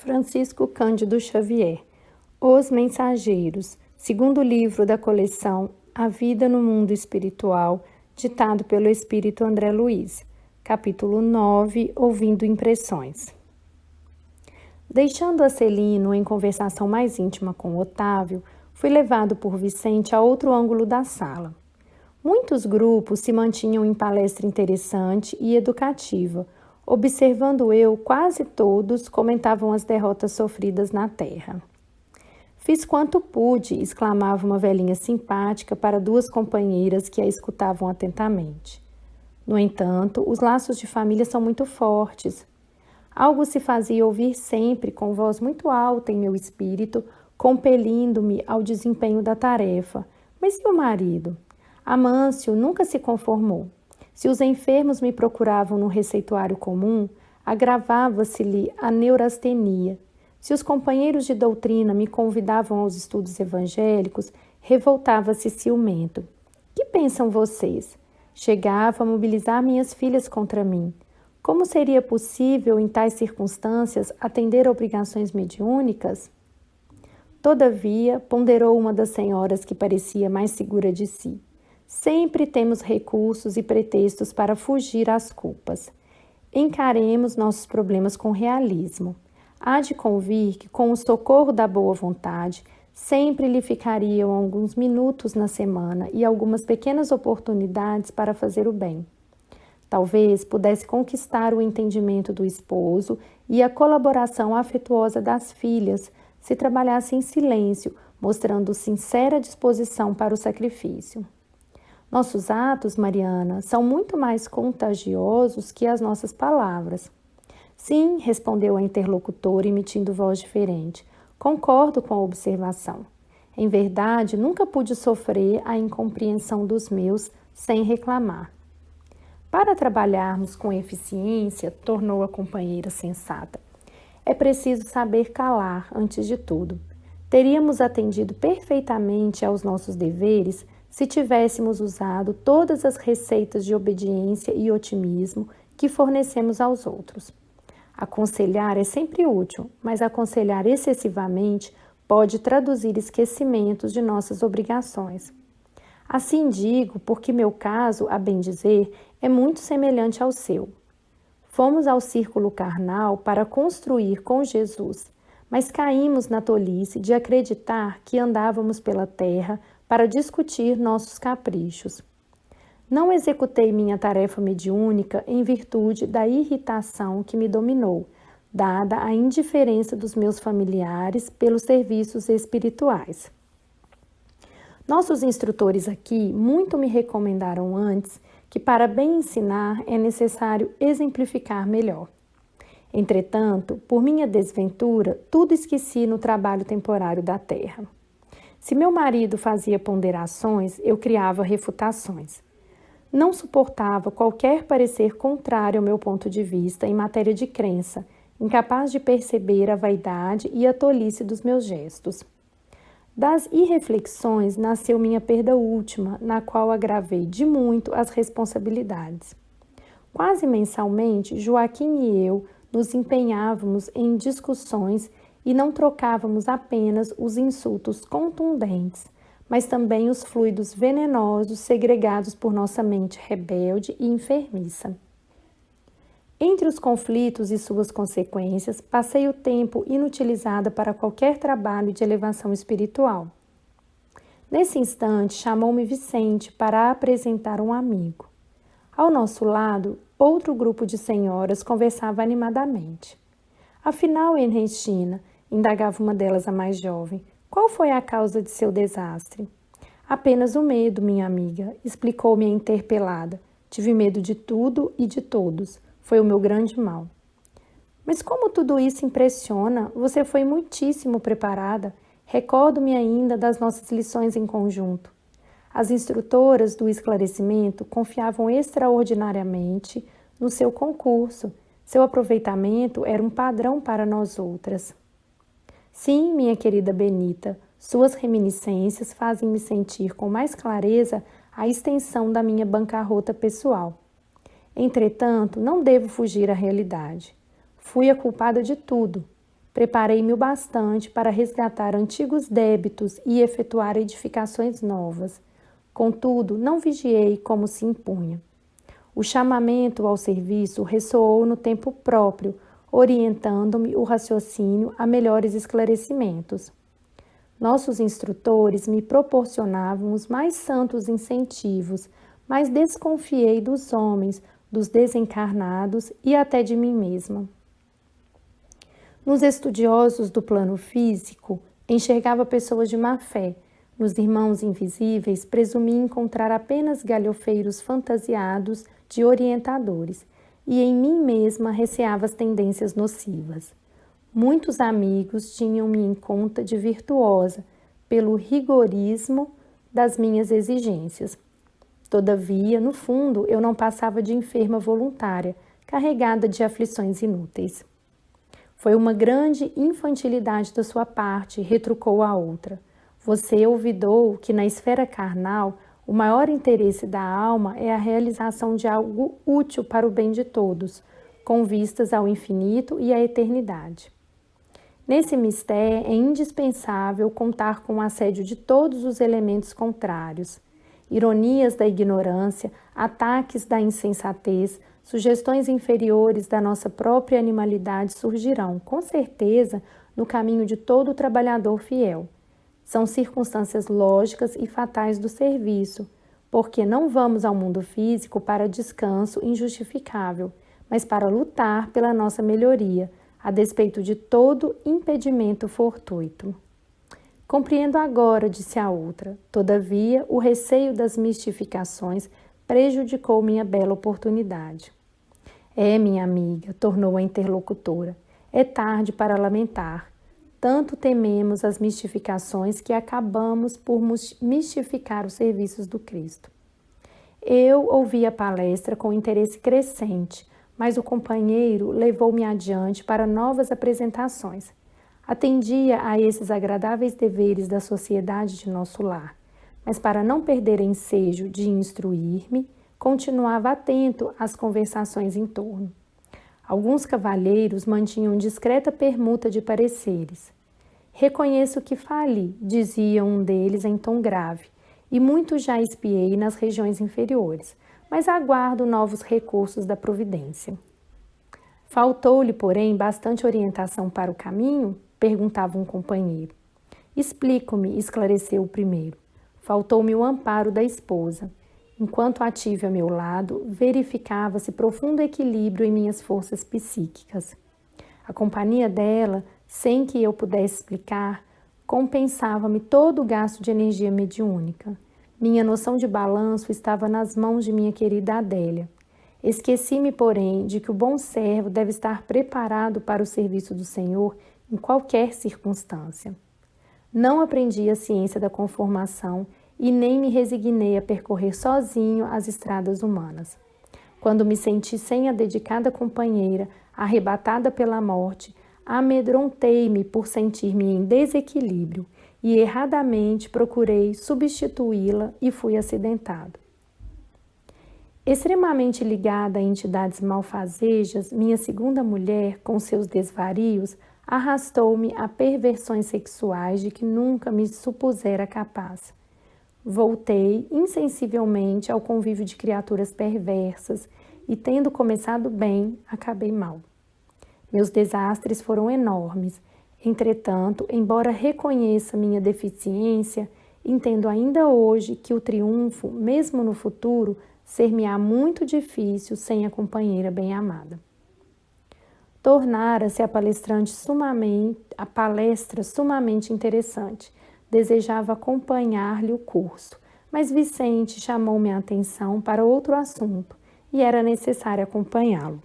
Francisco Cândido Xavier, Os Mensageiros, segundo livro da coleção A Vida no Mundo Espiritual, ditado pelo Espírito André Luiz, capítulo 9, Ouvindo Impressões. Deixando a Celino em conversação mais íntima com Otávio, fui levado por Vicente a outro ângulo da sala. Muitos grupos se mantinham em palestra interessante e educativa. Observando eu, quase todos comentavam as derrotas sofridas na terra. Fiz quanto pude, exclamava uma velhinha simpática para duas companheiras que a escutavam atentamente. No entanto, os laços de família são muito fortes. Algo se fazia ouvir sempre com voz muito alta em meu espírito, compelindo-me ao desempenho da tarefa. Mas e o marido? Amâncio nunca se conformou. Se os enfermos me procuravam no receituário comum, agravava-se-lhe a neurastenia. Se os companheiros de doutrina me convidavam aos estudos evangélicos, revoltava-se ciumento. Que pensam vocês? Chegava a mobilizar minhas filhas contra mim. Como seria possível, em tais circunstâncias, atender a obrigações mediúnicas? Todavia, ponderou uma das senhoras que parecia mais segura de si. Sempre temos recursos e pretextos para fugir às culpas. Encaremos nossos problemas com realismo. Há de convir que, com o socorro da boa vontade, sempre lhe ficariam alguns minutos na semana e algumas pequenas oportunidades para fazer o bem. Talvez pudesse conquistar o entendimento do esposo e a colaboração afetuosa das filhas se trabalhasse em silêncio, mostrando sincera disposição para o sacrifício. Nossos atos, Mariana, são muito mais contagiosos que as nossas palavras. Sim, respondeu a interlocutora, emitindo voz diferente. Concordo com a observação. Em verdade, nunca pude sofrer a incompreensão dos meus sem reclamar. Para trabalharmos com eficiência, tornou a companheira sensata, é preciso saber calar antes de tudo. Teríamos atendido perfeitamente aos nossos deveres se tivéssemos usado todas as receitas de obediência e otimismo que fornecemos aos outros. Aconselhar é sempre útil, mas aconselhar excessivamente pode traduzir esquecimentos de nossas obrigações. Assim digo, porque meu caso, a bem dizer, é muito semelhante ao seu. Fomos ao círculo carnal para construir com Jesus, mas caímos na tolice de acreditar que andávamos pela terra para discutir nossos caprichos. Não executei minha tarefa mediúnica em virtude da irritação que me dominou, dada a indiferença dos meus familiares pelos serviços espirituais. Nossos instrutores aqui muito me recomendaram antes que para bem ensinar é necessário exemplificar melhor. Entretanto, por minha desventura, tudo esqueci no trabalho temporário da terra. Se meu marido fazia ponderações, eu criava refutações. Não suportava qualquer parecer contrário ao meu ponto de vista em matéria de crença, incapaz de perceber a vaidade e a tolice dos meus gestos. Das irreflexões nasceu minha perda última, na qual agravei de muito as responsabilidades. Quase mensalmente, Joaquim e eu nos empenhávamos em discussões e não trocávamos apenas os insultos contundentes, mas também os fluidos venenosos segregados por nossa mente rebelde e enfermiça. Entre os conflitos e suas consequências, passei o tempo inutilizada para qualquer trabalho de elevação espiritual. Nesse instante, chamou-me Vicente para apresentar um amigo. Ao nosso lado, outro grupo de senhoras conversava animadamente. Afinal, Ernestina, indagava uma delas, a mais jovem, qual foi a causa de seu desastre? Apenas o medo, minha amiga, explicou-me a interpelada. Tive medo de tudo e de todos. Foi o meu grande mal. Mas como tudo isso impressiona, você foi muitíssimo preparada. Recordo-me ainda das nossas lições em conjunto. As instrutoras do esclarecimento confiavam extraordinariamente no seu concurso. Seu aproveitamento era um padrão para nós outras. Sim, minha querida Benita, suas reminiscências fazem-me sentir com mais clareza a extensão da minha bancarrota pessoal. Entretanto, não devo fugir à realidade. Fui a culpada de tudo. preparei-me o bastante para resgatar antigos débitos e efetuar edificações novas. Contudo, não vigiei como se impunha. O chamamento ao serviço ressoou no tempo próprio, orientando-me o raciocínio a melhores esclarecimentos. Nossos instrutores me proporcionavam os mais santos incentivos, mas desconfiei dos homens, dos desencarnados e até de mim mesma. Nos estudiosos do plano físico, enxergava pessoas de má fé. Nos irmãos invisíveis, presumi encontrar apenas galhofeiros fantasiados de orientadores, e em mim mesma receava as tendências nocivas. Muitos amigos tinham-me em conta de virtuosa, pelo rigorismo das minhas exigências. Todavia, no fundo, eu não passava de enferma voluntária, carregada de aflições inúteis. Foi uma grande infantilidade da sua parte, retrucou a outra. Você olvidou que na esfera carnal o maior interesse da alma é a realização de algo útil para o bem de todos, com vistas ao infinito e à eternidade. Nesse mistério é indispensável contar com o assédio de todos os elementos contrários. Ironias da ignorância, ataques da insensatez, sugestões inferiores da nossa própria animalidade surgirão, com certeza, no caminho de todo trabalhador fiel. São circunstâncias lógicas e fatais do serviço, porque não vamos ao mundo físico para descanso injustificável, mas para lutar pela nossa melhoria, a despeito de todo impedimento fortuito. Compreendo agora, disse a outra. Todavia, o receio das mistificações prejudicou minha bela oportunidade. Minha amiga, tornou a interlocutora, é tarde para lamentar. Tanto tememos as mistificações que acabamos por mistificar os serviços do Cristo. Eu ouvi a palestra com interesse crescente, mas o companheiro levou-me adiante para novas apresentações. Atendia a esses agradáveis deveres da sociedade de nosso lar, mas para não perder ensejo de instruir-me, continuava atento às conversações em torno. Alguns cavalheiros mantinham discreta permuta de pareceres. Reconheço que fali, dizia um deles em tom grave, e muito já espiei nas regiões inferiores, mas aguardo novos recursos da providência. Faltou-lhe, porém, bastante orientação para o caminho? Perguntava um companheiro. Explico-me, esclareceu o primeiro. Faltou-me o amparo da esposa. Enquanto a tive a meu lado, verificava-se profundo equilíbrio em minhas forças psíquicas. A companhia dela, sem que eu pudesse explicar, compensava-me todo o gasto de energia mediúnica. Minha noção de balanço estava nas mãos de minha querida Adélia. Esqueci-me, porém, de que o bom servo deve estar preparado para o serviço do Senhor em qualquer circunstância. Não aprendi a ciência da conformação e nem me resignei a percorrer sozinho as estradas humanas. Quando me senti sem a dedicada companheira, arrebatada pela morte, amedrontei-me por sentir-me em desequilíbrio e erradamente procurei substituí-la e fui acidentado. Extremamente ligada a entidades malfazejas, minha segunda mulher, com seus desvarios, arrastou-me a perversões sexuais de que nunca me supusera capaz. Voltei insensivelmente ao convívio de criaturas perversas e, tendo começado bem, acabei mal. Meus desastres foram enormes. Entretanto, embora reconheça minha deficiência, entendo ainda hoje que o triunfo, mesmo no futuro, ser-me-á muito difícil sem a companheira bem-amada. Tornara-se a palestra sumamente interessante. Desejava acompanhar-lhe o curso, mas Vicente chamou minha atenção para outro assunto e era necessário acompanhá-lo.